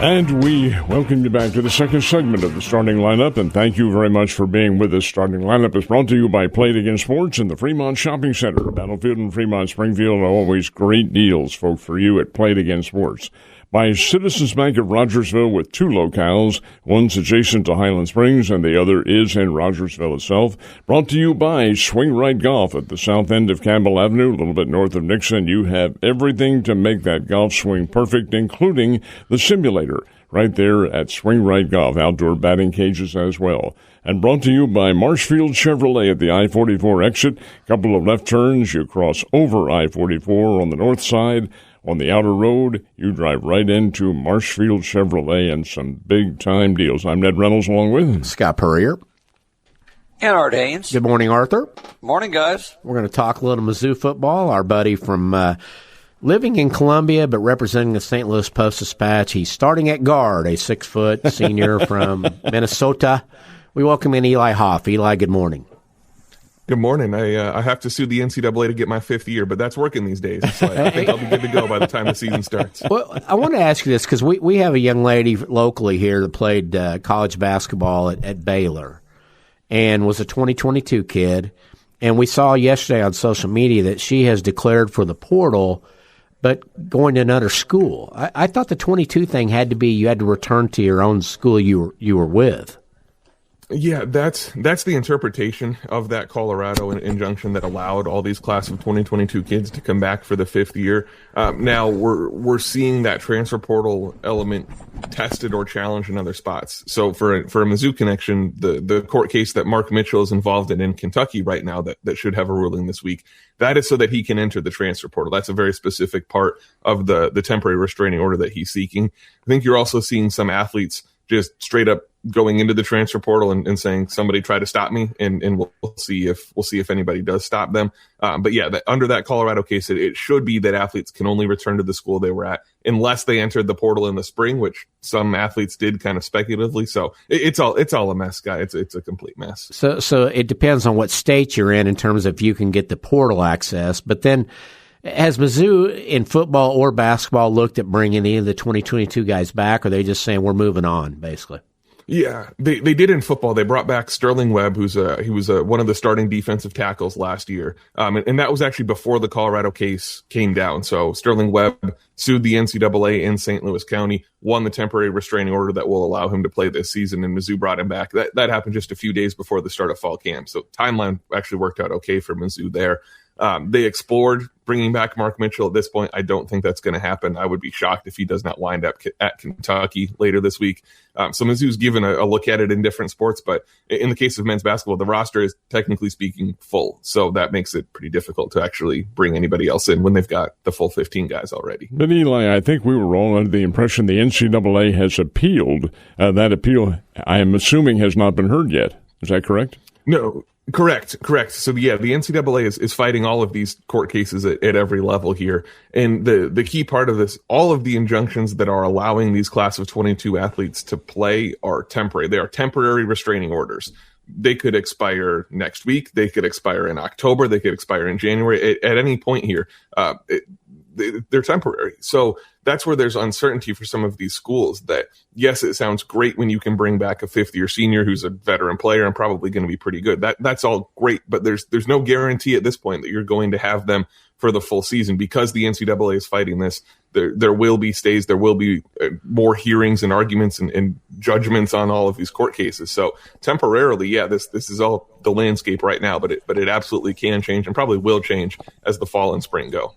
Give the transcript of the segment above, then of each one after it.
And we welcome you back to the second segment of the Starting Lineup, and thank you very much for being with us. Starting Lineup is brought to you by Play It Again Sports and the Fremont Shopping Center. Battlefield and Fremont Springfield, always great deals, folks, for you at Play It Again Sports. By Citizens Bank of Rogersville with two locales. One's adjacent to Highland Springs and the other is in Rogersville itself. Brought to you by Swing Right Golf at the south end of Campbell Avenue, a little bit north of Nixon. You have everything to make that golf swing perfect, including the simulator right there at Swing Right Golf. Outdoor batting cages as well. And brought to you by Marshfield Chevrolet at the I-44 exit. Couple of left turns. You cross over I-44 on the north side. On the outer road, you drive right into Marshfield Chevrolet and some big-time deals. I'm Ned Reynolds along with Scott Purrier. And Art Haynes. Good morning, Arthur. Morning, guys. We're going to talk a little Mizzou football. Our buddy from living in Columbia but representing the St. Louis Post-Dispatch. He's starting at guard, a 6-foot senior from Minnesota. We welcome in Eli Hoff. Eli, good morning. Good morning. I have to sue the NCAA to get my 5th year, but that's working these days. So I think I'll be good to go by the time the season starts. Well, I want to ask you this because we have a young lady locally here that played college basketball at Baylor and was a 2022 kid. And we saw yesterday on social media that she has declared for the portal, but going to another school. I thought the 22 thing had to be you had to return to your own school you were with. Yeah, that's the interpretation of that Colorado injunction that allowed all these class of 2022 kids to come back for the 5th year. Now we're seeing that transfer portal element tested or challenged in other spots. So for a Mizzou connection, the court case that Mark Mitchell is involved in Kentucky right now that should have a ruling this week, that is so that he can enter the transfer portal. That's a very specific part of the temporary restraining order that he's seeking. I think you're also seeing some athletes just straight up going into the transfer portal and saying somebody try to stop me, and we'll see if anybody does stop them. But yeah, under that Colorado case, it should be that athletes can only return to the school they were at unless they entered the portal in the spring, which some athletes did kind of speculatively. So it's all a mess, guy. It's a complete mess. So it depends on what state you're in terms of if you can get the portal access. But then has Mizzou in football or basketball looked at bringing any of the 2022 guys back, or are they just saying we're moving on, basically? Yeah, they did in football. They brought back Sterling Webb, he was one of the starting defensive tackles last year. And that was actually before the Colorado case came down. So Sterling Webb sued the NCAA in St. Louis County, won the temporary restraining order that will allow him to play this season, and Mizzou brought him back. That happened just a few days before the start of fall camp. So timeline actually worked out okay for Mizzou there. They explored bringing back Mark Mitchell. At this point, I don't think that's going to happen. I would be shocked if he does not wind up at Kentucky later this week. So Mizzou's given a look at it in different sports, but in the case of men's basketball, the roster is technically speaking full. So that makes it pretty difficult to actually bring anybody else in when they've got the full 15 guys already. But Eli, I think we were all under the impression the NCAA has appealed. That appeal, I am assuming, has not been heard yet. Is that correct? No. Correct. So yeah, the NCAA is fighting all of these court cases at every level here. And the key part of this, all of the injunctions that are allowing these class of 22 athletes to play are temporary. They are temporary restraining orders. They could expire next week. They could expire in October. They could expire in January. At any point here, they're temporary. So that's where there's uncertainty for some of these schools that, yes, it sounds great when you can bring back a 5th-year senior who's a veteran player and probably going to be pretty good. That's all great, but there's no guarantee at this point that you're going to have them for the full season because the NCAA is fighting this. There will be stays. There will be more hearings and arguments and judgments on all of these court cases. So temporarily, yeah, this is all the landscape right now, but it absolutely can change and probably will change as the fall and spring go.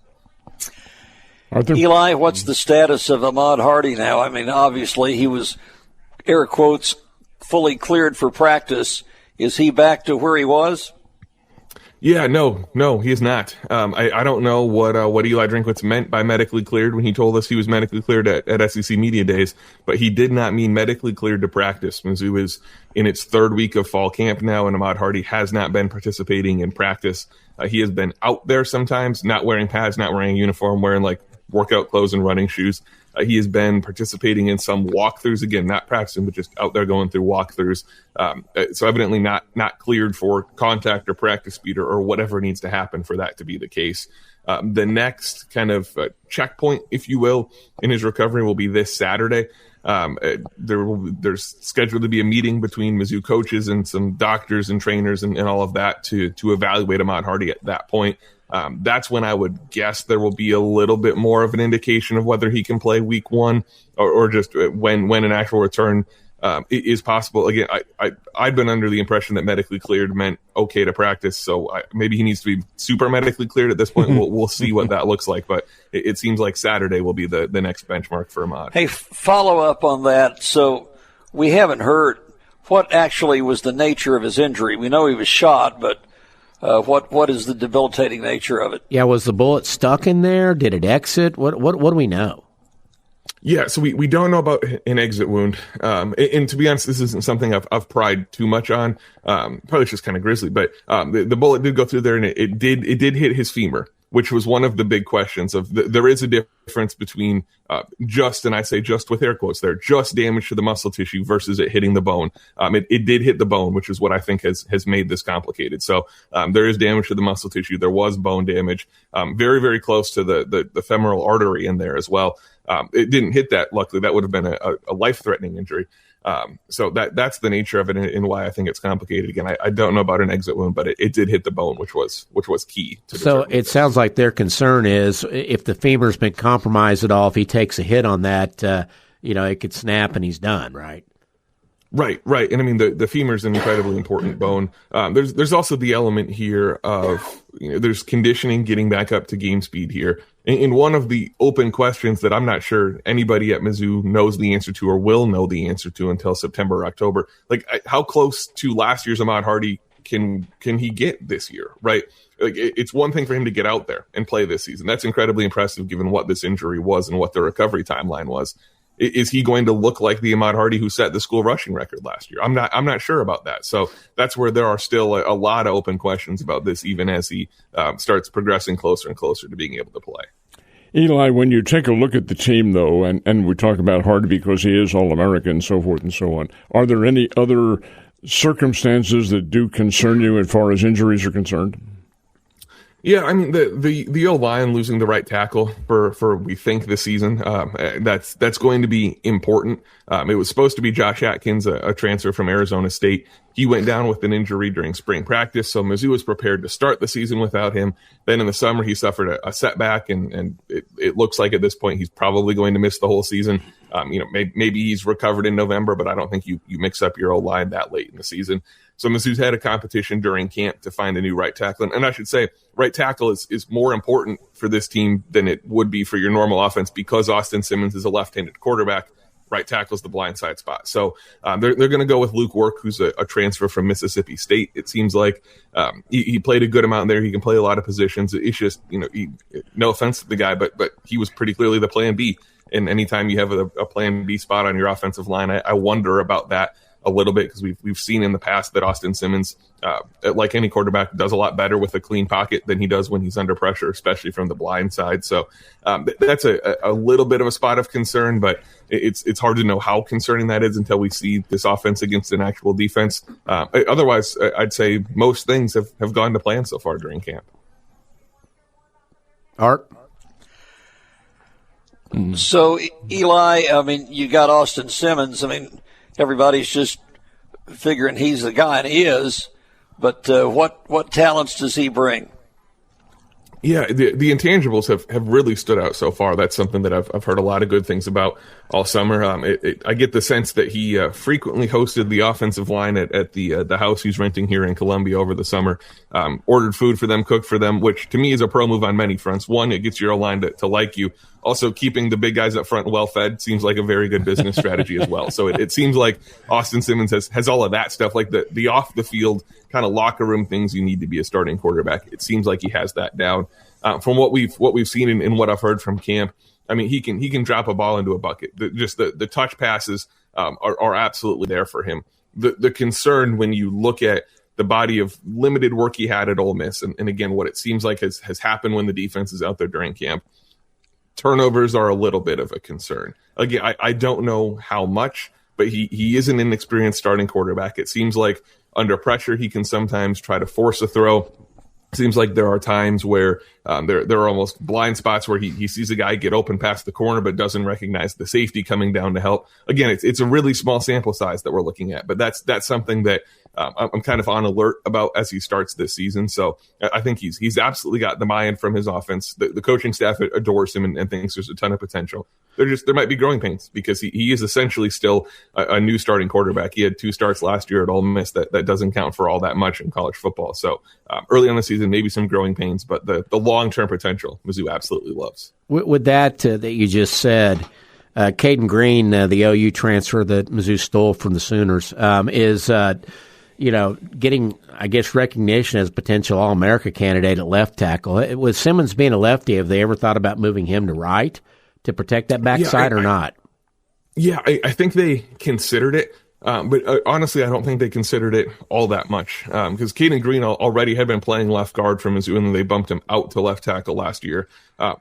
Arthur? Eli, what's the status of Ahmad Hardy now? I mean, obviously he was, air quotes, fully cleared for practice. Is he back to where he was? Yeah, no, he is not. I don't know what Eli Drinkwitz meant by medically cleared when he told us he was medically cleared at SEC Media Days, but he did not mean medically cleared to practice. Mizzou is in its 3rd week of fall camp now, and Ahmad Hardy has not been participating in practice. He has been out there sometimes, not wearing pads, not wearing a uniform, wearing like workout clothes and running shoes. He has been participating in some walkthroughs, again, not practicing, but just out there going through walkthroughs. So evidently not cleared for contact or practice speed or whatever needs to happen for that to be the case. The next kind of checkpoint, if you will, in his recovery will be this Saturday. There's scheduled to be a meeting between Mizzou coaches and some doctors and trainers and all of that to evaluate Ahmad Hardy at that point. That's when I would guess there will be a little bit more of an indication of whether he can play week 1 or just when an actual return is possible. Again, I'd been under the impression that medically cleared meant okay to practice, so maybe he needs to be super medically cleared at this point. We'll see what that looks like, but it seems like Saturday will be the next benchmark for Ahmad. Hey, follow up on that. So we haven't heard what actually was the nature of his injury. We know he was shot, but what is the debilitating nature of it? Yeah, was the bullet stuck in there? Did it exit? What do we know? Yeah, so we don't know about an exit wound. And to be honest, this isn't something I've pried too much on. Probably it's just kind of grisly, but the bullet did go through there, and it did hit his femur, which was one of the big questions of there is a difference between just, and I say just with air quotes there, just damage to the muscle tissue versus it hitting the bone. It did hit the bone, which is what I think has made this complicated. So there is damage to the muscle tissue. There was bone damage, very, very close to the femoral artery in there as well. It didn't hit that. Luckily, that would have been a life-threatening injury. So that's the nature of it and why I think it's complicated. Again, I don't know about an exit wound, but it did hit the bone, which was key. So it sounds like their concern is if the femur's been compromised at all, if he takes a hit on that, it could snap and he's done, right? Right. And I mean, the femur is an incredibly important bone. There's also the element here of, there's conditioning, getting back up to game speed here. And one of the open questions that I'm not sure anybody at Mizzou knows the answer to or will know the answer to until September or October, like how close to last year's Ahmad Hardy can he get this year, right? Like it's one thing for him to get out there and play this season. That's incredibly impressive given what this injury was and what the recovery timeline was. Is he going to look like the Ahmad Hardy who set the school rushing record last year? I'm not sure about that. So that's where there are still a lot of open questions about this, even as he starts progressing closer and closer to being able to play. Eli, when you take a look at the team, though, and we talk about Hardy because he is All-American and so forth and so on, are there any other circumstances that do concern you as far as injuries are concerned? Yeah, I mean the O-line losing the right tackle for we think this season, that's going to be important. It was supposed to be Josh Atkins, a transfer from Arizona State. He went down with an injury during spring practice, so Mizzou was prepared to start the season without him. Then in the summer, he suffered a setback, and it looks like at this point he's probably going to miss the whole season. Maybe he's recovered in November, but I don't think you mix up your O-line that late in the season. So Mizzou's had a competition during camp to find a new right tackle. And I should say, right tackle is more important for this team than it would be for your normal offense because Austin Simmons is a left-handed quarterback. Right tackle is the blindside spot. So they're going to go with Luke Work, who's a transfer from Mississippi State. It seems like he played a good amount there. He can play a lot of positions. It's just, no offense to the guy, but he was pretty clearly the plan B. And anytime you have a plan B spot on your offensive line, I wonder about that a little bit because we've seen in the past that Austin Simmons, like any quarterback, does a lot better with a clean pocket than he does when he's under pressure, especially from the blind side. So that's a little bit of a spot of concern, but it's hard to know how concerning that is until we see this offense against an actual defense. Otherwise, I'd say most things have gone to plan so far during camp. Art? So, Eli, I mean, you got Austin Simmons. I mean, everybody's just figuring he's the guy, and he is. But what talents does he bring? Yeah, the intangibles have really stood out so far. That's something that I've heard a lot of good things about all summer. I get the sense that he frequently hosted the offensive line at the house he's renting here in Columbia over the summer. Ordered food for them, cooked for them, which to me is a pro move on many fronts. One, it gets your O-line to like you. Also, keeping the big guys up front well fed seems like a very good business strategy as well. So it seems like Austin Simmons has all of that stuff, like the off the field kind of locker room things you need to be a starting quarterback. It seems like he has that down. From what we've seen and what I've heard from camp, I mean, he can drop a ball into a bucket. The touch passes are absolutely there for him. The concern when you look at the body of limited work he had at Ole Miss, and again, what it seems like has happened when the defense is out there during camp, turnovers are a little bit of a concern. Again, I don't know how much, but he is an inexperienced starting quarterback. It seems like under pressure, he can sometimes try to force a throw. Seems like there are times where there are almost blind spots where he sees a guy get open past the corner but doesn't recognize the safety coming down to help. Again, it's a really small sample size that we're looking at, but that's something that I'm kind of on alert about as he starts this season. So I think he's absolutely got the buy-in from his offense. The coaching staff adores him and thinks there's a ton of potential. There might be growing pains because he is essentially still a new starting quarterback. He had 2 starts last year at Ole Miss. That doesn't count for all that much in college football. So early on the season, maybe some growing pains, but the long-term potential, Mizzou absolutely loves. With that that you just said, Caden Green, the OU transfer that Mizzou stole from the Sooners, is getting, I guess, recognition as a potential All-America candidate at left tackle. With Simmons being a lefty, have they ever thought about moving him to right to protect that backside or not? Yeah, I think they considered it. But honestly, I don't think they considered it all that much because Caden Green already had been playing left guard for Mizzou, and then they bumped him out to left tackle last year.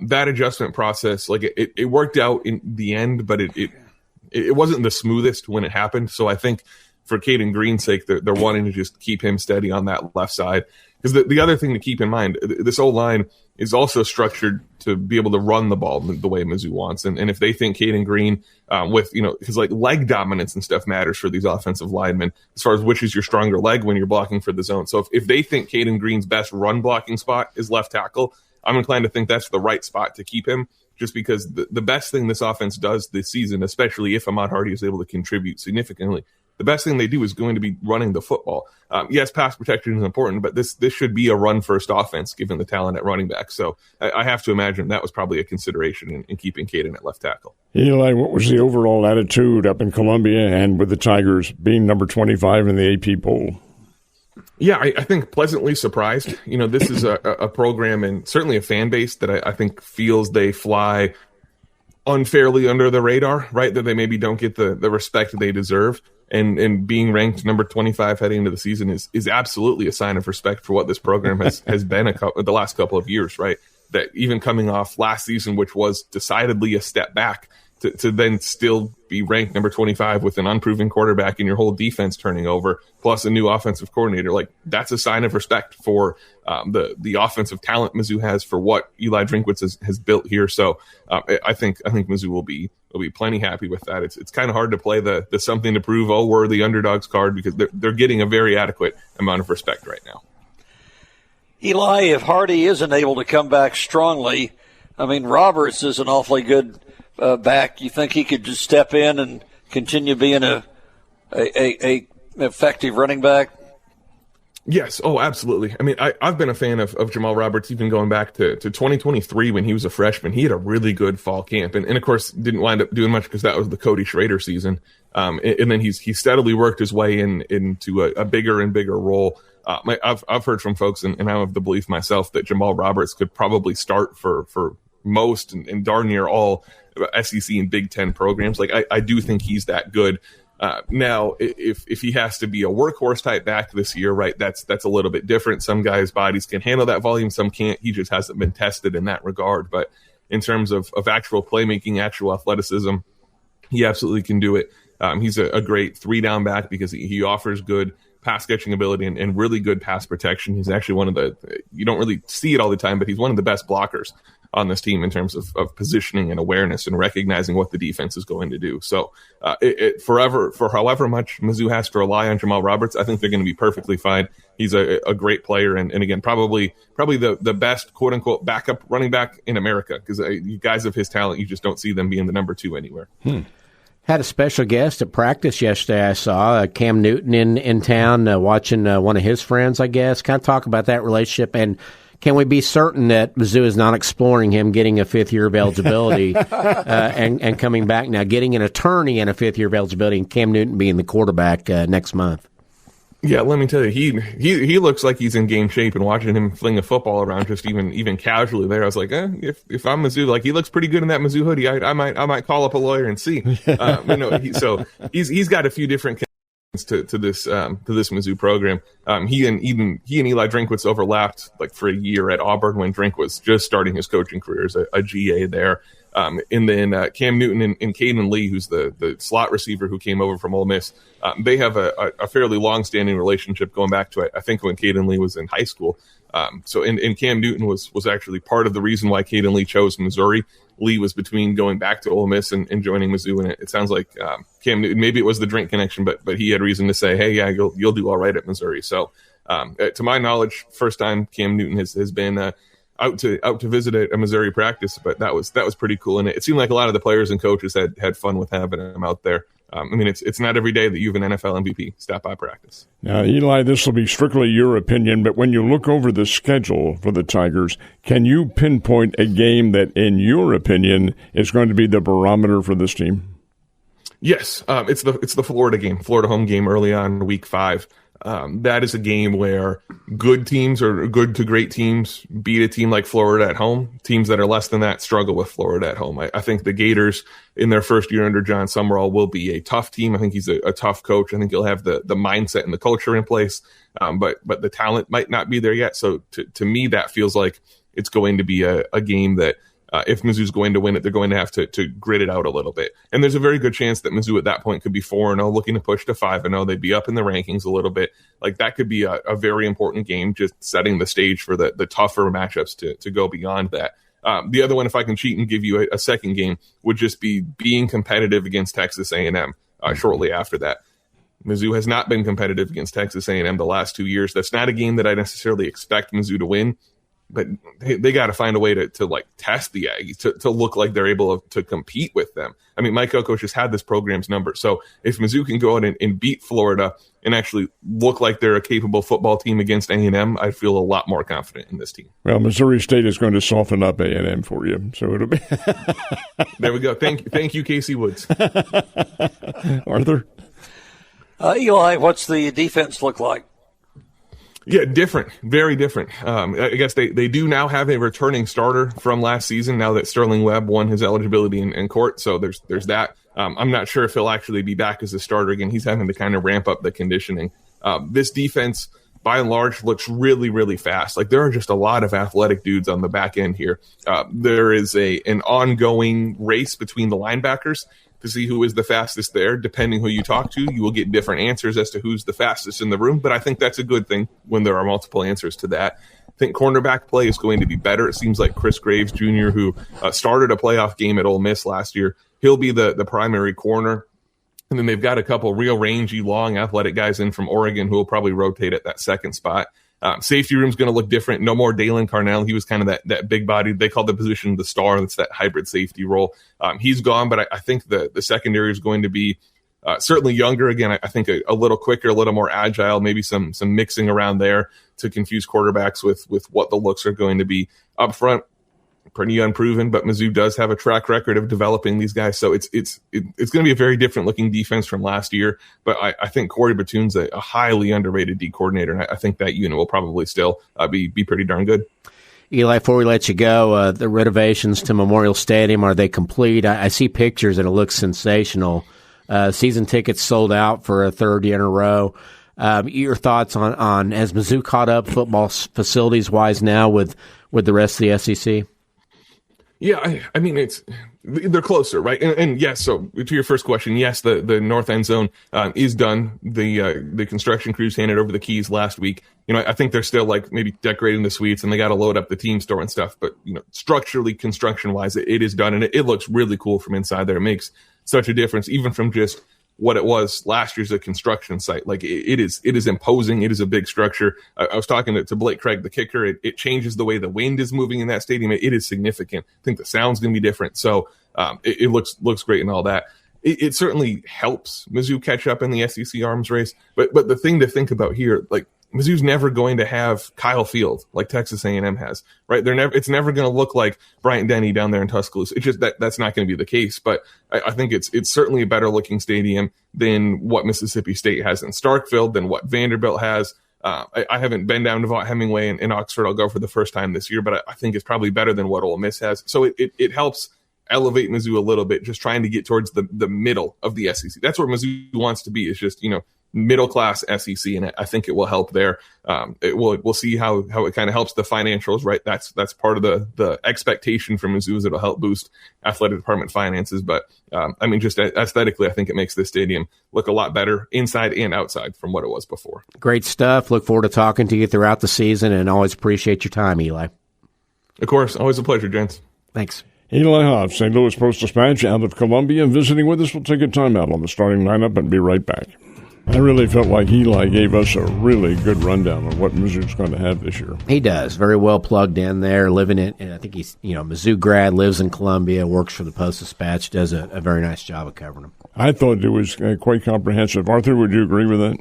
That adjustment process, it worked out in the end, but it wasn't the smoothest when it happened. So I think for Caden Green's sake, they're wanting to just keep him steady on that left side. Because the other thing to keep in mind, this O-line is also structured to be able to run the ball the way Mizzou wants. And if they think Caden Green because leg dominance and stuff matters for these offensive linemen as far as which is your stronger leg when you're blocking for the zone. So if they think Caden Green's best run blocking spot is left tackle, I'm inclined to think that's the right spot to keep him, just because the best thing this offense does this season, especially if Ahmad Hardy is able to contribute significantly, the best thing they do is going to be running the football. Yes, pass protection is important, but this should be a run-first offense given the talent at running back. So I have to imagine that was probably a consideration in keeping Caden at left tackle. Eli, what was the overall attitude up in Columbia and with the Tigers being number 25 in the AP poll? Yeah, I think pleasantly surprised. This is a program and certainly a fan base that I think feels they fly unfairly under the radar, right? That they maybe don't get the respect they deserve. And being ranked number 25 heading into the season is absolutely a sign of respect for what this program has been the last couple of years, right? That even coming off last season, which was decidedly a step back, to then still be ranked number 25 with an unproven quarterback and your whole defense turning over, plus a new offensive coordinator, that's a sign of respect for the offensive talent Mizzou has, for what Eli Drinkwitz has built here. So I think Mizzou will be plenty happy with that. It's kind of hard to play the something to prove, we're the underdogs card, because they're getting a very adequate amount of respect right now. Eli, if Hardy isn't able to come back strongly, Roberts is an awfully good back. You think he could just step in and continue being a effective running back? Yes. Oh, absolutely. I've been a fan of Jamal Roberts even going back to 2023 when he was a freshman. He had a really good fall camp, and of course didn't wind up doing much because that was the Cody Schrader season. And then he steadily worked his way into a bigger and bigger role. I've heard from folks, and I'm of the belief myself, that Jamal Roberts could probably start for most and darn near all SEC and Big Ten programs. I do think he's that good. Now, if he has to be a workhorse type back this year, right, that's a little bit different. Some guys' bodies can handle that volume, some can't. He just hasn't been tested in that regard. But in terms of actual playmaking, actual athleticism, he absolutely can do it. He's a great 3-down back because he offers good pass catching ability and really good pass protection. He's actually one of you don't really see it all the time, but he's one of the best blockers on this team in terms of positioning and awareness and recognizing what the defense is going to do. So for however much Mizzou has to rely on Jamal Roberts, I think they're going to be perfectly fine. He's a great player and again, probably the best quote unquote backup running back in America, because you guys of his talent, you just don't see them being the number 2 anywhere. Had a special guest at practice yesterday. I saw Cam Newton in town watching one of his friends, I guess. Kind of talk about that relationship, and can we be certain that Mizzou is not exploring him getting a 5th year of eligibility and coming back now, getting an attorney and a 5th year of eligibility, and Cam Newton being the quarterback next month? Yeah, let me tell you, he looks like he's in game shape, and watching him fling a football around just even casually there, I was like, if I'm Mizzou, he looks pretty good in that Mizzou hoodie. I might call up a lawyer and see. So he's got a few different connections to this Mizzou program. He and Eli Drinkwitz overlapped for a year at Auburn when Drink was just starting his coaching career as a GA there. And then Cam Newton and Caden Lee, who's the slot receiver who came over from Ole Miss, they have a fairly long-standing relationship going back to, I think, when Caden Lee was in high school. And Cam Newton was actually part of the reason why Caden Lee chose Missouri. Lee was between going back to Ole Miss and joining Mizzou, and it sounds like Cam Newton, maybe it was the drink connection, but he had reason to say, hey, yeah, you'll do all right at Missouri. So to my knowledge, first time Cam Newton has been out to visit a Missouri practice, but that was pretty cool, and it seemed like a lot of the players and coaches had fun with having him out there. I mean, it's not every day that you have an NFL MVP stop by practice. Now, Eli, this will be strictly your opinion, but when you look over the schedule for the Tigers, can you pinpoint a game that, in your opinion, is going to be the barometer for this team? Yes, it's the Florida game, Florida home game early on week 5. That is a game where good teams or good to great teams beat a team like Florida at home. Teams that are less than that struggle with Florida at home. I think the Gators in their first year under John Summerall will be a tough team. I think he's a tough coach. I think he'll have the mindset and the culture in place, but the talent might not be there yet. So to me, that feels like it's going to be a game that if Mizzou's going to win it, they're going to have to grit it out a little bit. And there's a very good chance that Mizzou at that point could be 4-0, looking to push to 5-0. They'd be up in the rankings a little bit. Like, that could be a very important game, just setting the stage for the tougher matchups to go beyond that. The other one, if I can cheat and give you a second game, would just be being competitive against Texas A&M shortly after that. Mizzou has not been competitive against Texas A&M the last 2 years. That's not a game that I necessarily expect Mizzou to win, but they got to find a way to like test the Aggies, to look like they're able to compete with them. I mean, Mike Elko has had this program's number. So if Mizzou can go out and beat Florida and actually look like they're a capable football team against A&M, I feel a lot more confident in this team. Well, Missouri State is going to soften up A&M for you, so it'll be. There we go. Thank you, Casey Woods. Arthur? Eli, what's the defense look like? Yeah, different, very different. I guess they do now have a returning starter from last season now that Sterling Webb won his eligibility in court. So there's that. I'm not sure if he'll actually be back as a starter again. He's having to kind of ramp up the conditioning. This defense, by and large, looks really, really fast. Like, there are just a lot of athletic dudes on the back end here. There is an ongoing race between the linebackers to see who is the fastest there. Depending who you talk to, you will get different answers as to who's the fastest in the room, but I think that's a good thing when there are multiple answers to that. I think cornerback play is going to be better. It seems like Chris Graves Jr., who started a playoff game at Ole Miss last year, he'll be the primary corner. And then they've got a couple real rangy, long, athletic guys in from Oregon who will probably rotate at that second spot. Safety room's going to look different. No more Dalen Carnell. He was kind of that big body. They call the position the star. That's that hybrid safety role. He's gone, but I think the secondary is going to be certainly younger. Again, I think a little quicker, a little more agile, maybe some mixing around there to confuse quarterbacks with what the looks are going to be. Up front, pretty unproven, but Mizzou does have a track record of developing these guys. So it's going to be a very different looking defense from last year. But I think Corey Batoon's a highly underrated D coordinator, and I think that unit will probably still be pretty darn good. Eli, before we let you go, the renovations to Memorial Stadium, are they complete? I see pictures and it looks sensational. Season tickets sold out for a third year in a row. Your thoughts on has Mizzou caught up football facilities wise now with the rest of the SEC? Yeah, I mean, they're closer, right? And yes, so to your first question, yes, the north end zone is done. The construction crews handed over the keys last week. I think they're still like maybe decorating the suites, and they got to load up the team store and stuff. But structurally, construction wise, it is done, and it looks really cool from inside there. It makes such a difference, even from just what it was last year's a construction site. Like, it is imposing. It is a big structure. I was talking to Blake Craig, the kicker. It changes the way the wind is moving in that stadium. It is significant. I think the sound's going to be different. So it looks great and all that. It certainly helps Mizzou catch up in the SEC arms race. But the thing to think about here, like, Mizzou's never going to have Kyle Field like Texas A&M has, right? It's never going to look like Bryant Denny down there in Tuscaloosa. It's just that's not going to be the case. But I think it's certainly a better looking stadium than what Mississippi State has in Starkville, than what Vanderbilt has. I haven't been down to Vaught Hemingway in Oxford. I'll go for the first time this year, but I think it's probably better than what Ole Miss has. So it helps elevate Mizzou a little bit, just trying to get towards the middle of the SEC. That's where Mizzou wants to be, is just, middle class SEC, and I think it will help there. We'll see how it kind of helps the financials, right? That's part of the expectation from Mizzou is it'll help boost athletic department finances. But I mean, just aesthetically, I think it makes the stadium look a lot better inside and outside from what it was before. Great stuff. Look forward to talking to you throughout the season, and always appreciate your time, Eli. Of course, always a pleasure, gents. Thanks. Eli Hoff, St. Louis Post-Dispatch out of Columbia, visiting with us. We'll take a timeout on the starting lineup and be right back. I really felt like Eli gave us a really good rundown on what Mizzou's going to have this year. He does. Very well plugged in there, living in, and I think he's, Mizzou grad, lives in Columbia, works for the Post-Dispatch, does a very nice job of covering them. I thought it was quite comprehensive. Arthur, would you agree with that?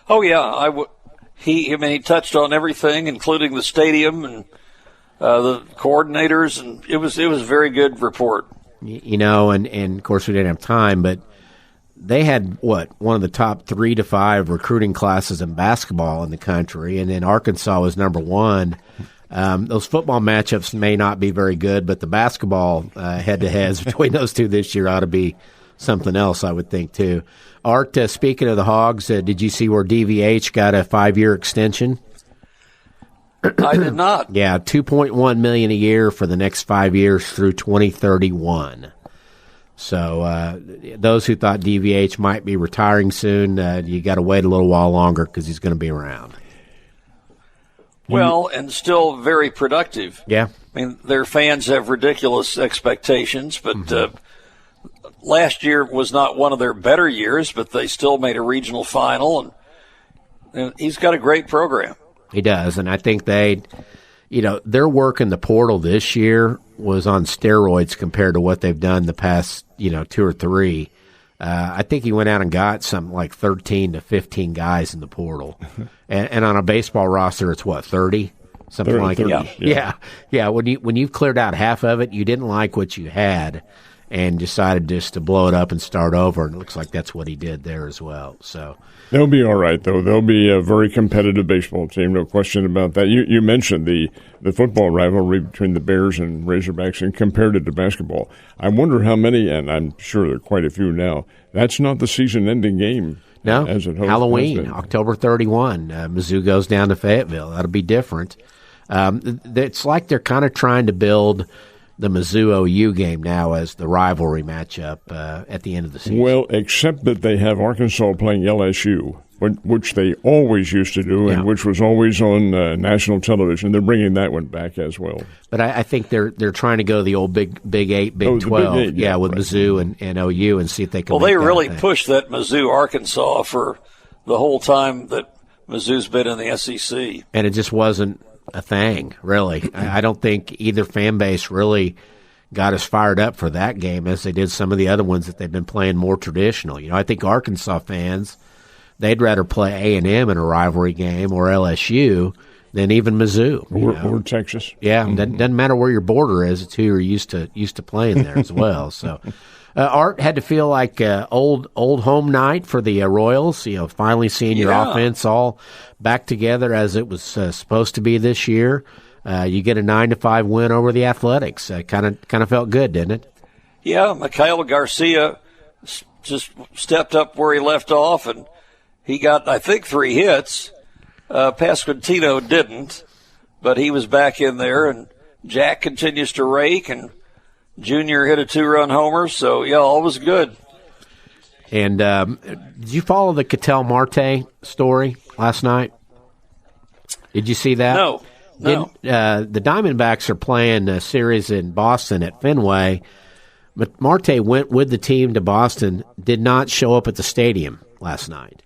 Oh, yeah. I would. He touched on everything, including the stadium and the coordinators, and it was a very good report. And of course we didn't have time, but they had, one of the top 3 to 5 recruiting classes in basketball in the country, and then Arkansas was number 1. Those football matchups may not be very good, but the basketball head-to-heads between those two this year ought to be something else, I would think, too. Art, speaking of the Hogs, did you see where DVH got a 5-year extension? I did not. Yeah, $2.1 million a year for the next 5 years through 2031. So those who thought DVH might be retiring soon, you got to wait a little while longer because he's going to be around. Well, and still very productive. Yeah. I mean, their fans have ridiculous expectations, but last year was not one of their better years, but they still made a regional final, and he's got a great program. He does, and I think their work in the portal this year was on steroids compared to what they've done the past, 2 or 3. I think he went out and got something like 13 to 15 guys in the portal. and on a baseball roster, it's 30? Something 30, like 30, that. Yeah. When you've cleared out half of it, you didn't like what you had and decided just to blow it up and start over, and it looks like that's what he did there as well. So they'll be all right, though. They'll be a very competitive baseball team, no question about that. You mentioned the football rivalry between the Bears and Razorbacks, and compared it to basketball. I wonder how many, and I'm sure there are quite a few now, that's not the season-ending game. No, as it Halloween, October 31. Mizzou goes down to Fayetteville. That'll be different. It's like they're kind of trying to build the Mizzou-OU game now as the rivalry matchup at the end of the season. Well, except that they have Arkansas playing LSU, which they always used to do, and which was always on national television. They're bringing that one back as well. But I think they're trying to go the old Big 8, Big 12, Big 8, with right. Mizzou and OU, and see if they can. Well, they really pushed that Mizzou-Arkansas for the whole time that Mizzou's been in the SEC, and it just wasn't a thing, really. I don't think either fan base really got as fired up for that game as they did some of the other ones that they've been playing more traditional. I think Arkansas fans, they'd rather play A&M in a rivalry game or LSU than even Mizzou. Or Texas. Yeah, doesn't matter where your border is. It's who you're used to playing there as well. So Art had to feel like old home night for the Royals, finally seeing your offense all back together as it was supposed to be this year. You get a 9-5 win over the Athletics. Kind of felt good, didn't it? Yeah, Mikhail Garcia just stepped up where he left off, and he got, I think, 3 hits. Pasquantino didn't, but he was back in there, and Jack continues to rake, and Junior hit a 2-run homer, so, all was good. And did you follow the Ketel Marte story last night? Did you see that? No. The Diamondbacks are playing a series in Boston at Fenway, but Marte went with the team to Boston, did not show up at the stadium last night.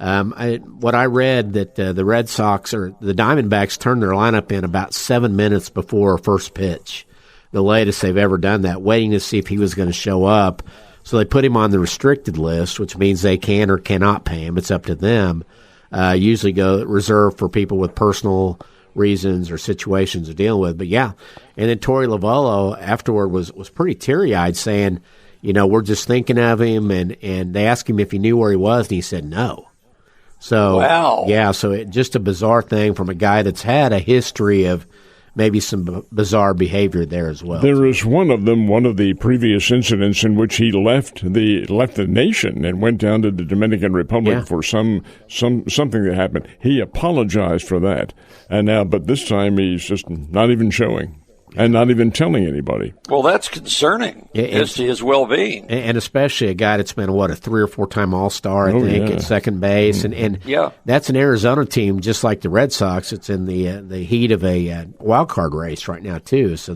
What I read that the Red Sox or the Diamondbacks turned their lineup in about 7 minutes before first pitch, the latest they've ever done that, waiting to see if he was going to show up. So they put him on the restricted list, which means they can or cannot pay him. It's up to them. Usually go reserved for people with personal reasons or situations they're dealing with. But and then Torey Lovullo afterward was pretty teary-eyed, saying, we're just thinking of him, and they asked him if he knew where he was, and he said no. So wow. Yeah, so just a bizarre thing from a guy that's had a history of maybe some bizarre behavior there as well. There is one of them, one of the previous incidents in which he left the nation and went down to the Dominican Republic for something that happened. He apologized for that, but this time he's just not even showing. And not even telling anybody. Well, that's concerning as to his well-being. And especially a guy that's been, a 3 or 4 time All-Star, I think, at second base. And that's an Arizona team, just like the Red Sox. It's in the heat of a wild card race right now, too. So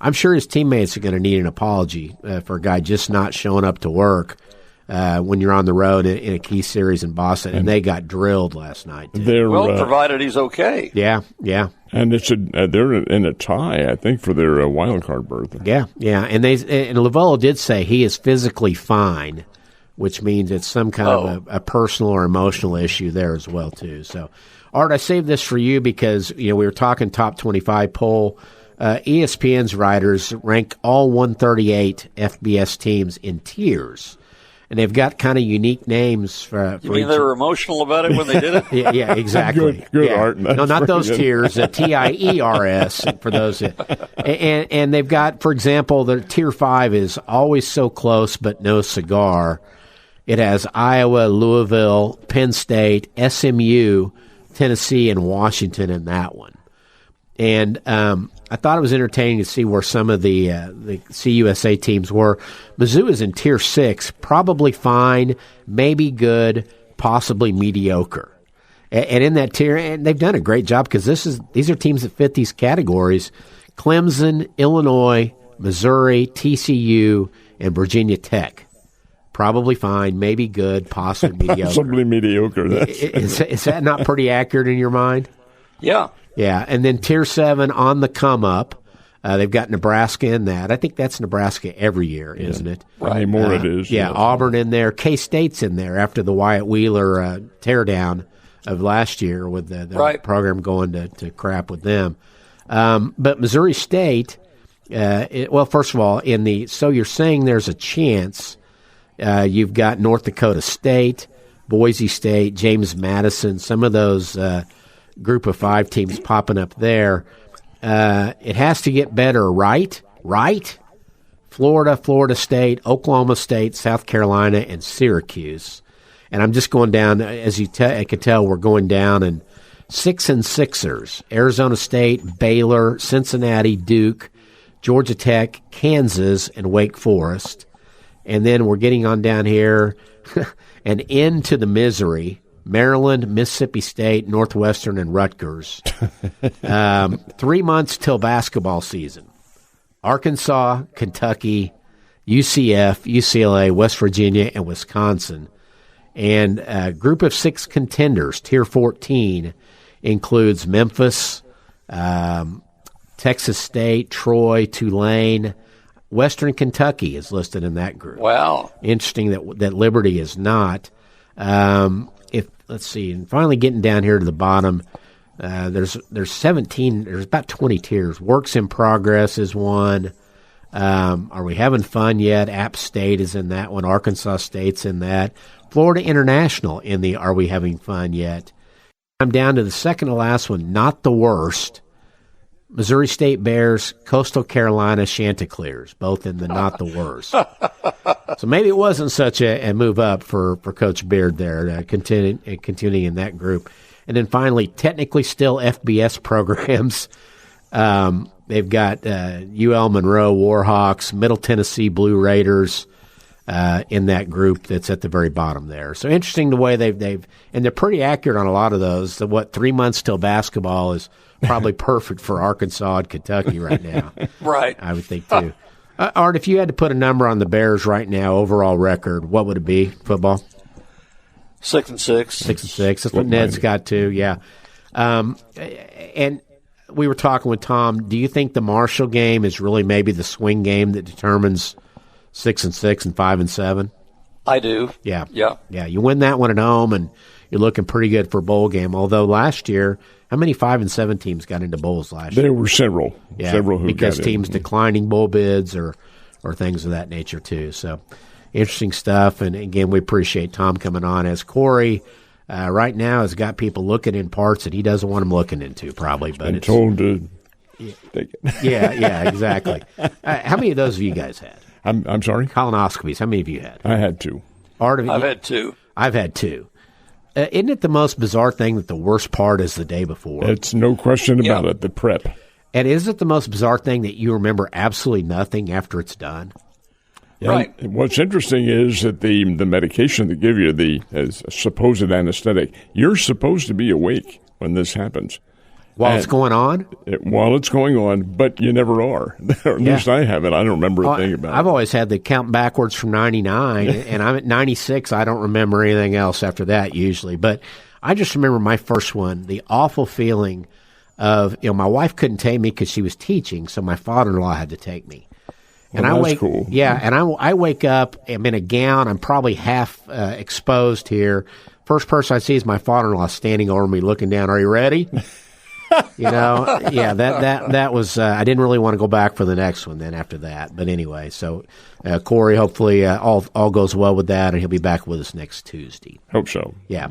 I'm sure his teammates are going to need an apology for a guy just not showing up to work when you're on the road in a key series in Boston. And they got drilled last night, too. Provided he's okay. Yeah. And they're in a tie, I think, for their wild card berth. Yeah. And Lovello did say he is physically fine, which means it's some kind of a personal or emotional issue there as well, too. So, Art, I saved this for you because we were talking top 25 poll. ESPN's writers rank all 138 FBS teams in tiers. And they've got kind of unique names for You mean they were emotional about it when they did it? Yeah, exactly. Good Art. No, not those tiers. TIERS for those. And they've got, for example, the tier 5 is always so close but no cigar. It has Iowa, Louisville, Penn State, SMU, Tennessee, and Washington in that one. And I thought it was entertaining to see where some of the CUSA teams were. Mizzou is in Tier 6, probably fine, maybe good, possibly mediocre. And in that tier, and they've done a great job because these are teams that fit these categories. Clemson, Illinois, Missouri, TCU, and Virginia Tech. Probably fine, maybe good, possibly mediocre. Possibly mediocre. Is that not pretty accurate in your mind? Yeah. Yeah, and then Tier 7 on the come-up. They've got Nebraska in that. I think that's Nebraska every year, isn't it? Right. Anymore it is. Yeah, Auburn in there. K-State's in there after the Wyatt Wheeler teardown of last year with the program going to crap with them. But Missouri State, first of all, so you're saying there's a chance you've got North Dakota State, Boise State, James Madison, some of those group of 5 teams popping up there. It has to get better, right? Florida, Florida State, Oklahoma State, South Carolina, and Syracuse. And I'm just going down, as you can tell, we're going down, and 6 and 6ers. Arizona State, Baylor, Cincinnati, Duke, Georgia Tech, Kansas, and Wake Forest. And then we're getting on down here and into the misery. Maryland, Mississippi State, Northwestern, and Rutgers. 3 months till basketball season. Arkansas, Kentucky, UCF, UCLA, West Virginia, and Wisconsin. And a group of 6 contenders, Tier 14, includes Memphis, Texas State, Troy, Tulane. Western Kentucky is listed in that group. Wow. Interesting that Liberty is not. Let's see, and finally getting down here to the bottom, there's 17, there's about 20 tiers. Works in progress is one. Are we having fun yet? App State is in that one. Arkansas State's in that. Florida International in the Are we having fun yet? I'm down to the second to last one, not the worst. Missouri State Bears, Coastal Carolina Chanticleers, both in the not the worst. So maybe it wasn't such a move up for Coach Beard there, continuing in that group. And then finally, technically still FBS programs. They've got UL Monroe Warhawks, Middle Tennessee Blue Raiders in that group that's at the very bottom there. So interesting the way they've and they're pretty accurate on a lot of those. 3 months till basketball is probably perfect for Arkansas and Kentucky right now. Right. I would think, too. Art, if you had to put a number on the Bears right now, overall record, what would it be, football? 6 and 6. 6 and 6. That's what Ned's got, too, yeah. And we were talking with Tom. Do you think the Marshall game is really maybe the swing game that determines 6 and 6 and 5 and 7? I do. Yeah. Yeah. Yeah, you win that one at home, and you're looking pretty good for a bowl game. Although last year, how many 5 and 7 teams got into bowls last year? There were several. Yeah, several who because got teams in. declining bowl bids or things of that nature too. So interesting stuff. And again, we appreciate Tom coming on. As Corey right now has got people looking in parts that he doesn't want them looking into, probably. But Been told to take it. Yeah, exactly. How many of those have you guys had? I'm sorry? Colonoscopies. How many have you had? I had 2. Art, I've had 2. I've had 2. Isn't it the most bizarre thing that the worst part is the day before? It's no question about it, the prep. And is it the most bizarre thing that you remember absolutely nothing after it's done? Right. And what's interesting is that the medication they give you, the supposed anesthetic, you're supposed to be awake when this happens. While it's going on? While it's going on, but you never are. At least I haven't. I don't remember a thing about it. I've always had the count backwards from 99, and I'm at 96. I don't remember anything else after that usually. But I just remember my first one, the awful feeling of, my wife couldn't take me because she was teaching, so my father-in-law had to take me. And that's cool. Yeah, and I wake up, I'm in a gown, I'm probably half exposed here. First person I see is my father-in-law standing over me looking down. Are you ready? That was, I didn't really want to go back for the next one then after that. But anyway, so Corey, hopefully all goes well with that, and he'll be back with us next Tuesday. Hope so. Yeah.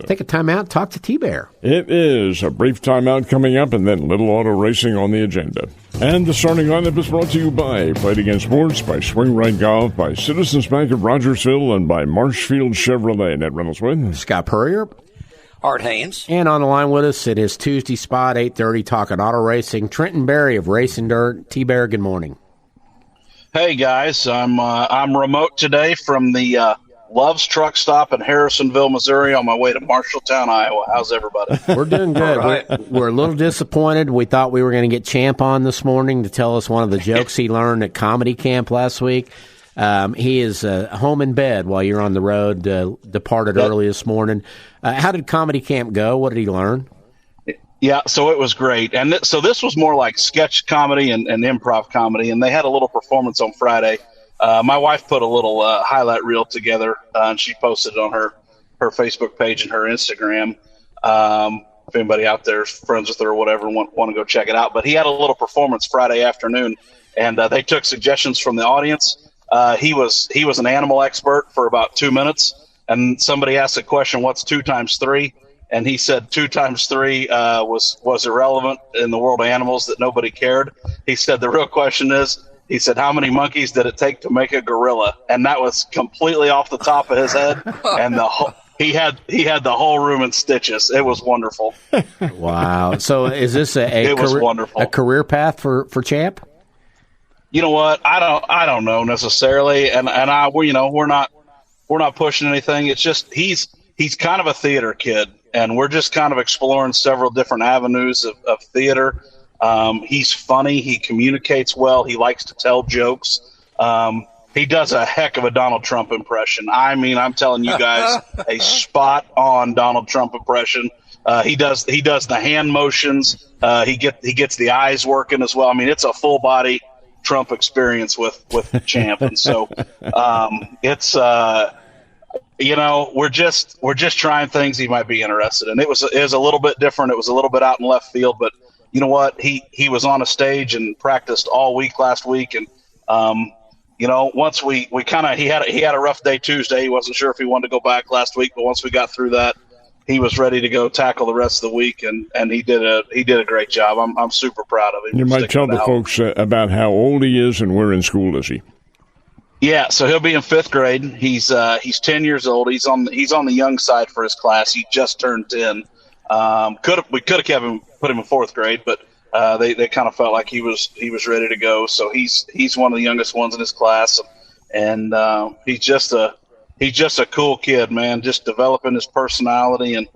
Take a time out and talk to T-Bear. It is a brief timeout coming up, and then little auto racing on the agenda. And the starting lineup is brought to you by Play It Again Sports, by Swing Right Golf, by Citizens Bank of Rogersville, and by Marshfield Chevrolet. Ned Reynolds with Scott Purrier. Art Haynes. And on the line with us, it is Tuesday spot, 8:30, talking auto racing. Trenton Berry of Racing Dirt. T-Bear, good morning. Hey, guys. I'm remote today from the Love's Truck Stop in Harrisonville, Missouri, on my way to Marshalltown, Iowa. How's everybody? We're doing good. Right. We're a little disappointed. We thought we were going to get Champ on this morning to tell us one of the jokes he learned at comedy camp last week. He is home in bed while you're on the road, departed early this morning. How did comedy camp go? What did he learn? Yeah, so it was great. And so this was more like sketch comedy and improv comedy, and they had a little performance on Friday. My wife put a little highlight reel together, and she posted it on her Facebook page and her Instagram. If anybody out there is friends with her or whatever want to go check it out. But he had a little performance Friday afternoon, and they took suggestions from the audience. He was an animal expert for about 2 minutes, and somebody asked the question, "What's 2 times 3?" And he said 2 times 3 was irrelevant in the world of animals, that nobody cared. He said the real question is, he said, how many monkeys did it take to make a gorilla? And that was completely off the top of his head, and he had the whole room in stitches. It was wonderful. Wow! So is this it was wonderful. A career path for Champ? You know what? I don't know necessarily, and we're not pushing anything. It's just he's kind of a theater kid, and we're just kind of exploring several different avenues of theater. He's funny. He communicates well. He likes to tell jokes. He does a heck of a Donald Trump impression. I mean, I'm telling you guys, a spot on Donald Trump impression. He does the hand motions. He gets the eyes working as well. I mean, it's a full body Trump experience with Champ, and so it's we're just trying things he might be interested in. It was a little bit different. It was a little bit out in left field, but you know what? He was on a stage and practiced all week last week, and once we kind of he had a rough day Tuesday. He wasn't sure if he wanted to go back last week, but once we got through that, he was ready to go tackle the rest of the week, and he did a great job. I'm super proud of him. You might tell the folks about how old he is and where in school is he. Yeah, so he'll be in 5th grade. He's 10 years old. He's on the young side for his class. He just turned 10. We could have put him in 4th grade, but they kind of felt like he was ready to go. So he's one of the youngest ones in his class, and he's just a cool kid, man. Just developing his personality,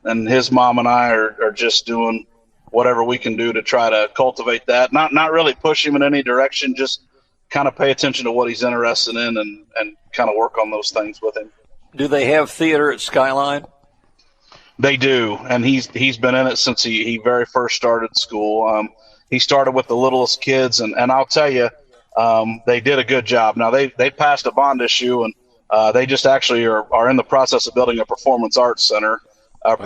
and his mom and I are just doing whatever we can do to try to cultivate that. Not really push him in any direction, just kind of pay attention to what he's interested in and kind of work on those things with him. Do they have theater at Skyline? They do, and he's been in it since he very first started school. He started with the littlest kids, and I'll tell you, they did a good job. Now they passed a bond issue, and they just actually are in the process of building a performing arts center. Of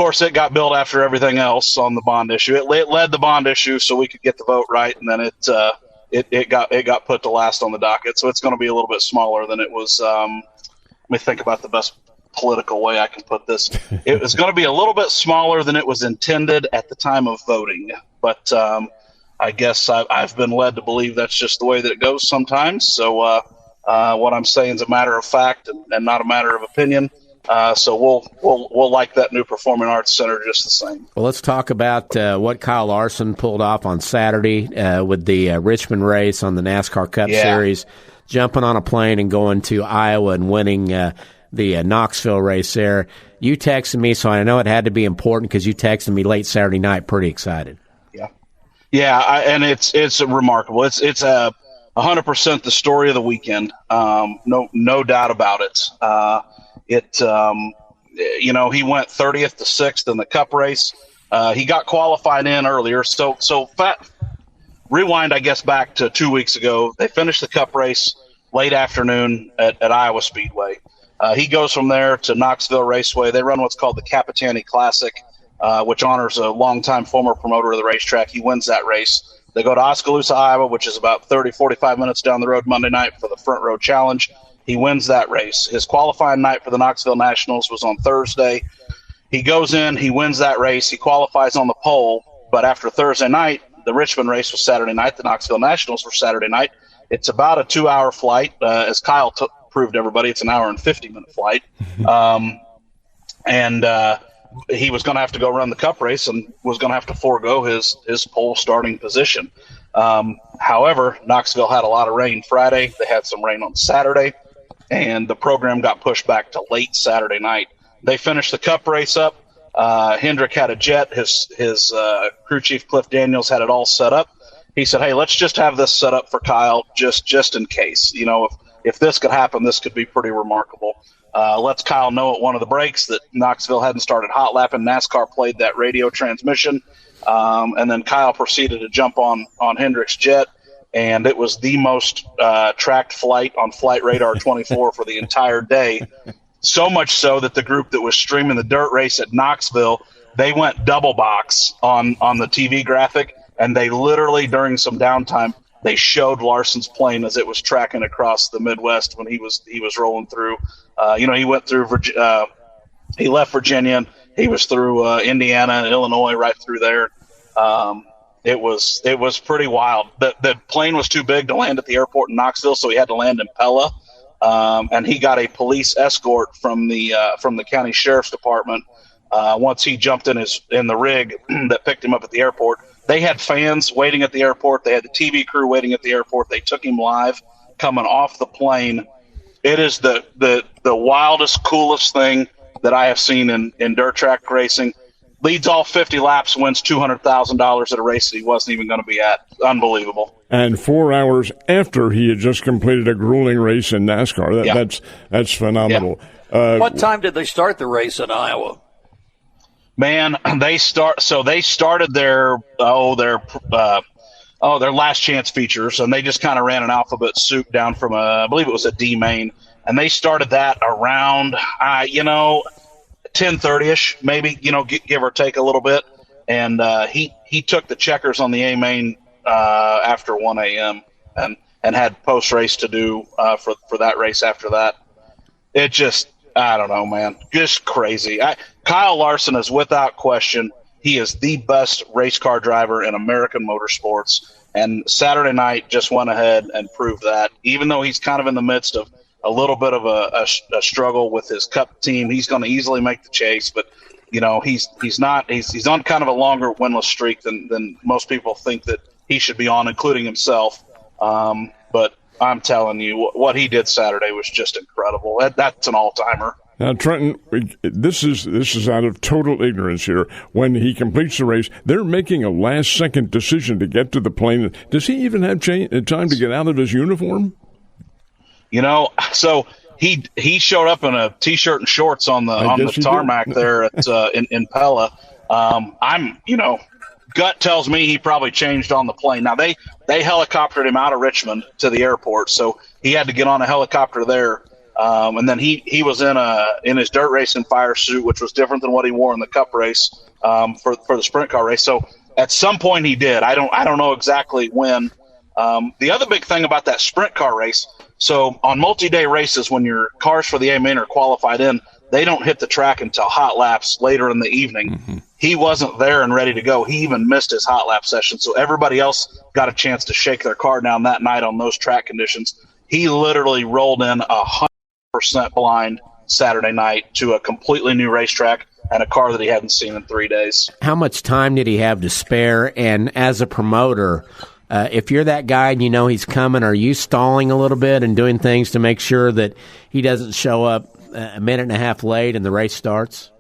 course, it got built after everything else on the bond issue. It led the bond issue so we could get the vote right, and then it got put to last on the docket. So it's going to be a little bit smaller than it was. Let me think about the best political way I can put this. It was going to be a little bit smaller than it was intended at the time of voting. But I guess I've been led to believe that's just the way that it goes sometimes. So what I'm saying is a matter of fact and not a matter of opinion. So we'll like that new Performing Arts Center just the same. Well, let's talk about what Kyle Larson pulled off on Saturday with the Richmond race on the NASCAR Cup Series, jumping on a plane and going to Iowa and winning the Knoxville race there. You texted me, so I know it had to be important because you texted me late Saturday night, pretty excited. Yeah, and it's remarkable. It's 100% the story of the weekend. No doubt about it. He went 30th to 6th in the Cup race. He got qualified in earlier. So rewind, I guess, back to 2 weeks ago. They finished the Cup race late afternoon at Iowa Speedway. He goes from there to Knoxville Raceway. They run what's called the Capitani Classic, which honors a longtime former promoter of the racetrack. He wins that race. They go to Oskaloosa, Iowa, which is about 45 minutes down the road Monday night for the Front Row Challenge. He wins that race. His qualifying night for the Knoxville Nationals was on Thursday. He goes in, he wins that race. He qualifies on the pole, but after Thursday night, the Richmond race was Saturday night. The Knoxville Nationals were Saturday night. It's about a 2-hour flight. As Kyle proved to everybody, it's an hour and 50-minute flight. He was going to have to go run the Cup race and was going to have to forego his pole starting position. However, Knoxville had a lot of rain Friday. They had some rain on Saturday, and the program got pushed back to late Saturday night. They finished the Cup race up. Hendrick had a jet. His crew chief, Cliff Daniels, had it all set up. He said, hey, let's just have this set up for Kyle just in case. If this could happen, this could be pretty remarkable. Lets Kyle know at one of the breaks that Knoxville hadn't started hot lapping. NASCAR played that radio transmission, and then Kyle proceeded to jump on Hendrick's jet, and it was the most tracked flight on Flight Radar 24 for the entire day, so much so that the group that was streaming the dirt race at Knoxville, they went double box on the TV graphic, and they literally, during some downtime, they showed Larson's plane as it was tracking across the Midwest when he was rolling through. He went through he left Virginia, and he was through Indiana and Illinois, right through there. It was pretty wild. The plane was too big to land at the airport in Knoxville, so he had to land in Pella. And he got a police escort from the county sheriff's department once he jumped in the rig that picked him up at the airport. They had fans waiting at the airport. They had the TV crew waiting at the airport. They took him live coming off the plane. It is the wildest, coolest thing that I have seen in dirt track racing. Leads all 50 laps, wins $200,000 at a race that he wasn't even going to be at. Unbelievable. And 4 hours after he had just completed a grueling race in NASCAR. That's phenomenal. Yeah. What time did they start the race in Iowa? Man, they started their last chance features, and they just kind of ran an alphabet soup down from I believe it was a D main, and they started that around 10:30ish, maybe, give or take a little bit. And he took the checkers on the A main after 1 a.m. and had post race to do for that race after that. It just, I don't know, man, just crazy. Kyle Larson is without question. He is the best race car driver in American motorsports. And Saturday night just went ahead and proved that. Even though he's kind of in the midst of a little bit of a struggle with his Cup team, he's going to easily make the chase. But he's on kind of a longer winless streak than most people think that he should be on, including himself. But I'm telling you, what he did Saturday was just incredible. That's an all-timer. Now, Trenton, this is out of total ignorance here. When he completes the race, they're making a last-second decision to get to the plane. Does he even have time to get out of his uniform? So he showed up in a T-shirt and shorts on the tarmac there in Pella. Gut tells me he probably changed on the plane. Now they helicoptered him out of Richmond to the airport, so he had to get on a helicopter there. And then he was in his dirt racing fire suit, which was different than what he wore in the Cup race for the sprint car race. So at some point he did. I don't know exactly when. The other big thing about that sprint car race, so on multi-day races, when your cars for the A main are qualified in, they don't hit the track until hot laps later in the evening. Mm-hmm. He wasn't there and ready to go. He even missed his hot lap session. So everybody else got a chance to shake their car down that night on those track conditions. He literally rolled in 100% blind Saturday night to a completely new racetrack and a car that he hadn't seen in 3 days. How much time did he have to spare? And as a promoter, if you're that guy and you know he's coming, are you stalling a little bit and doing things to make sure that he doesn't show up a minute and a half late and the race starts?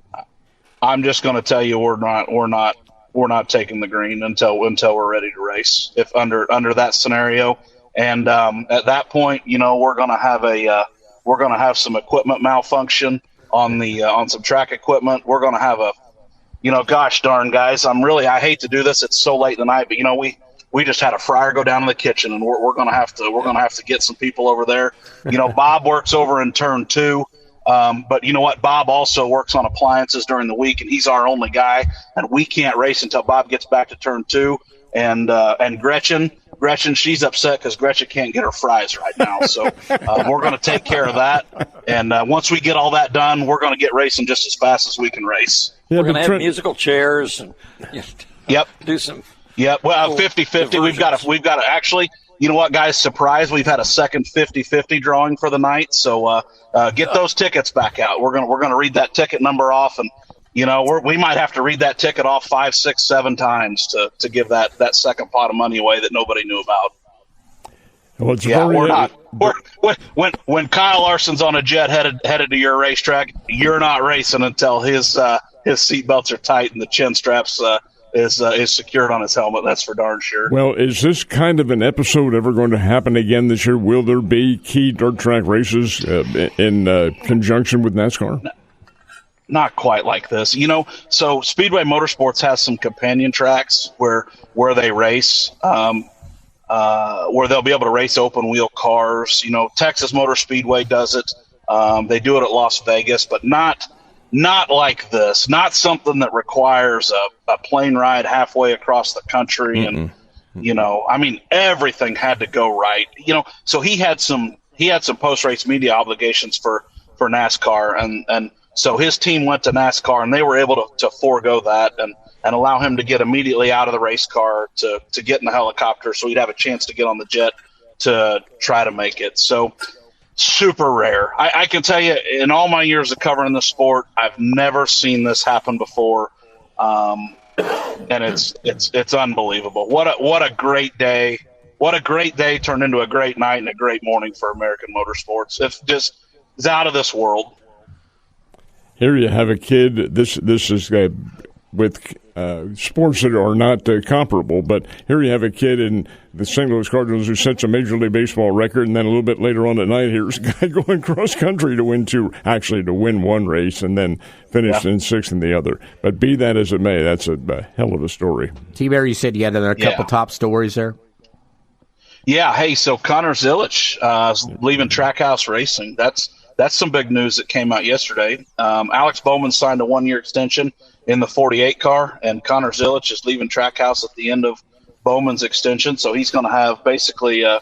I'm just going to tell you we're not taking the green until we're ready to race. If under that scenario, and at that point, we're going to have some equipment malfunction on some track equipment. We're going to have gosh darn guys, I hate to do this. It's so late in the night, but we just had a fryer go down in the kitchen, and we're going to have to get some people over there. Bob works over in turn 2. But you know what? Bob also works on appliances during the week, and he's our only guy, and we can't race until Bob gets back to turn 2. And Gretchen, she's upset because Gretchen can't get her fries right now. So we're going to take care of that. And once we get all that done, we're going to get racing just as fast as we can race. Yeah, we're going to have musical chairs and do some. Yep. Well, 50-50. We've got to actually. You know what, guys? Surprise! We've had a second 50-50 drawing for the night, so get those tickets back out. We're gonna read that ticket number off, and we might have to read that ticket off 5, 6, 7 times to give that second pot of money away that nobody knew about. Well, we're not. When Kyle Larson's on a jet headed to your racetrack, you're not racing until his seatbelts are tight and the chin straps is secured on his helmet. That's for darn sure. Well, is this kind of an episode ever going to happen again this year? Will there be key dirt track races in conjunction with NASCAR? Not quite like this. So Speedway Motorsports has some companion tracks where they race, where they'll be able to race open wheel cars. Texas Motor Speedway does it. They do it at Las Vegas, but not like this, not something that requires a plane ride halfway across the country. And, everything had to go right, so he had some post-race media obligations for NASCAR. And so his team went to NASCAR and they were able to forego that and allow him to get immediately out of the race car to get in the helicopter. So he'd have a chance to get on the jet to try to make it. So, super rare. I can tell you, in all my years of covering the sport, I've never seen this happen before, and it's unbelievable. What a great day! What a great day turned into a great night and a great morning for American motorsports. It's out of this world. Here you have a kid. This is with sports that are not comparable, but here you have a kid in the St. Louis Cardinals who sets a Major League Baseball record, and then a little bit later on at night, here's a guy going cross country to win one race and then finish in 6th in the other. But be that as it may, that's a hell of a story. T-Bear, you said you had another couple top stories there? Yeah, hey, so Connor Zilich is leaving Trackhouse Racing. That's some big news that came out yesterday. Alex Bowman signed a 1-year extension in the 48 car, and Connor Zilich is leaving Trackhouse at the end of Bowman's extension. So he's going to have basically a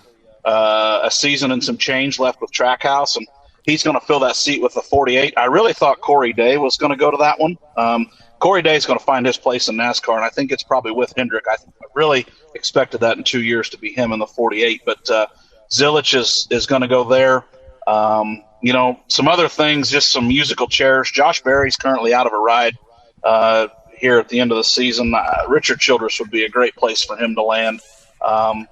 season and some change left with Trackhouse, and he's going to fill that seat with the 48. I really thought Corey Day was going to go to that one. Corey Day is going to find his place in NASCAR, and I think it's probably with Hendrick. I really expected that in 2 years to be him in the 48, but Zilich is going to go there. Some other things, just some musical chairs. Josh Berry's currently out of a ride here at the end of the season. Richard Childress would be a great place for him to land.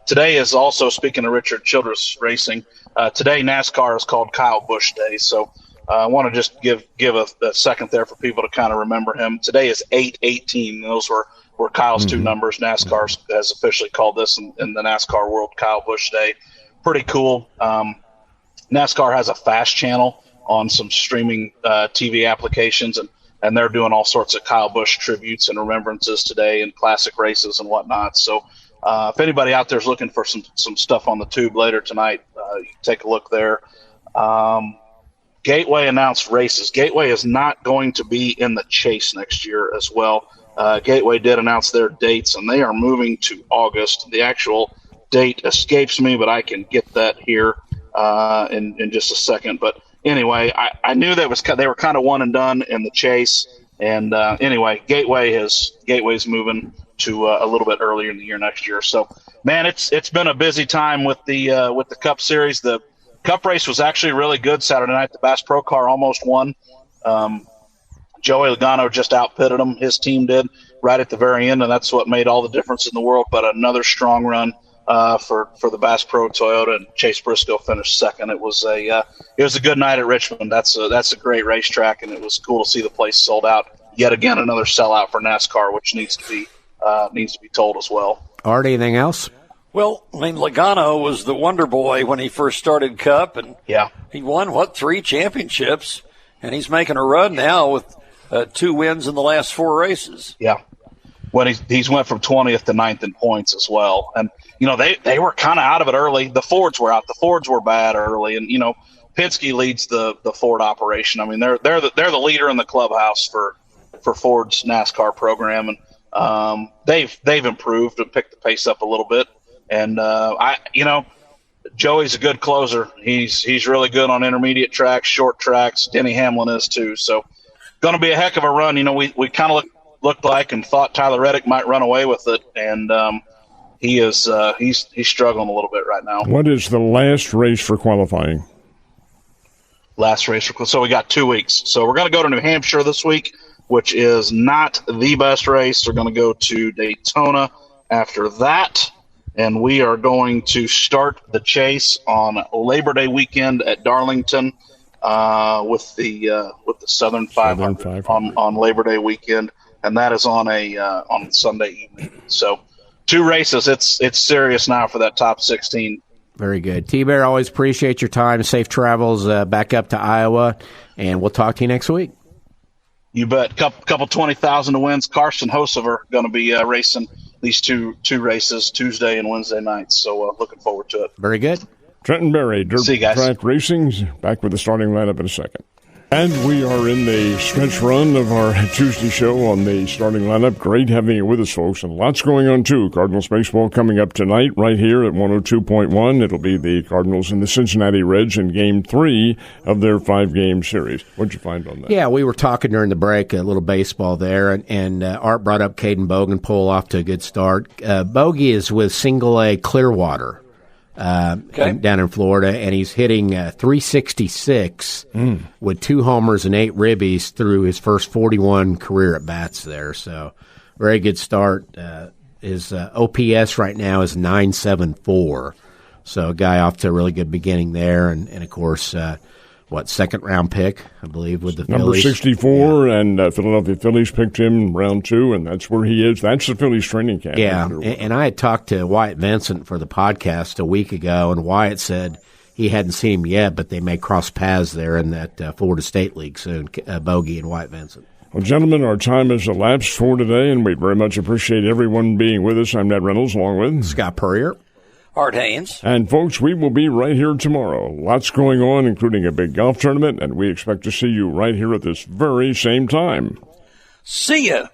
Today is also, speaking of Richard Childress Racing, today NASCAR is called Kyle Busch Day. So I want to just give a second there for people to kind of remember him. Today is 8/18. Those were Kyle's two numbers. NASCAR has officially called this in the NASCAR world Kyle Busch Day. Pretty cool. NASCAR has a fast channel on some streaming TV applications, and they're doing all sorts of Kyle Busch tributes and remembrances today and classic races and whatnot. So if anybody out there is looking for some stuff on the tube later tonight, you can take a look there. Gateway announced races. Gateway is not going to be in the Chase next year as well. Gateway did announce their dates, and they are moving to August. The actual date escapes me, but I can get that here in just a second. But anyway, I knew they were kind of one and done in the chase. And anyway, Gateway's moving to a little bit earlier in the year next year. So, man, it's been a busy time with the Cup Series. The Cup race was actually really good Saturday night. The Bass Pro Car almost won. Joey Logano just outpitted him. His team did right at the very end, and that's what made all the difference in the world. But another strong run for the Bass Pro Toyota, and Chase Briscoe finished second. It was a good night at Richmond. That's a great racetrack, and it was cool to see the place sold out. Yet again, another sellout for NASCAR, which needs to be told as well. Art, anything else? Well, I mean, Logano was the wonder boy when he first started Cup, and he won 3 championships, and he's making a run now with 2 wins in the last 4 races. Yeah. When he's went from 20th to 9th in points as well. And, they were kind of out of it early. The Fords were out. The Fords were bad early. And, Penske leads the Ford operation. I mean, they're the leader in the clubhouse for Ford's NASCAR program. And they've improved and picked the pace up a little bit. And, Joey's a good closer. He's really good on intermediate tracks, short tracks. Denny Hamlin is too. So going to be a heck of a run. We kind of looked like and thought Tyler Reddick might run away with it, and he's struggling a little bit right now. What is the last race for qualifying? So we got 2 weeks. So we're going to go to New Hampshire this week, which is not the best race. We're going to go to Daytona after that, and we are going to start the chase on Labor Day weekend at Darlington. With the Southern 500 on Labor Day weekend, and that is on Sunday evening. So 2 races. It's serious now for that top 16. Very good. T-Bear, always appreciate your time. Safe travels back up to Iowa, and we'll talk to you next week. You bet. Couple 20,000 to wins. Carson Hosever going to be racing these two races Tuesday and Wednesday nights. So looking forward to it. Very good. Trenton Berry, Dirt Track Racing, back with the starting lineup in a second. And we are in the stretch run of our Tuesday show on the starting lineup. Great having you with us, folks, and lots going on, too. Cardinals baseball coming up tonight right here at 102.1. It'll be the Cardinals and the Cincinnati Reds in Game 3 of their 5-game series. What'd you find on that? Yeah, we were talking during the break, a little baseball there, and Art brought up Caden Bogenpool off to a good start. Bogey is with Single-A Clearwater. Down in Florida, and he's hitting 366 with 2 homers and 8 ribbies through his first 41 career at-bats there. So very good start. His OPS right now is 974. So a guy off to a really good beginning there. And of course, second-round pick, I believe, with the Phillies. Number 64, and Philadelphia Phillies picked him round 2, and that's where he is. That's the Phillies training camp. Yeah, and I had talked to Wyatt Vincent for the podcast a week ago, and Wyatt said he hadn't seen him yet, but they may cross paths there in that Florida State League soon, Bogey and Wyatt Vincent. Well, gentlemen, our time has elapsed for today, and we very much appreciate everyone being with us. I'm Ned Reynolds, along with Scott Purrier. Art Haynes. And, folks, we will be right here tomorrow. Lots going on, including a big golf tournament, and we expect to see you right here at this very same time. See ya.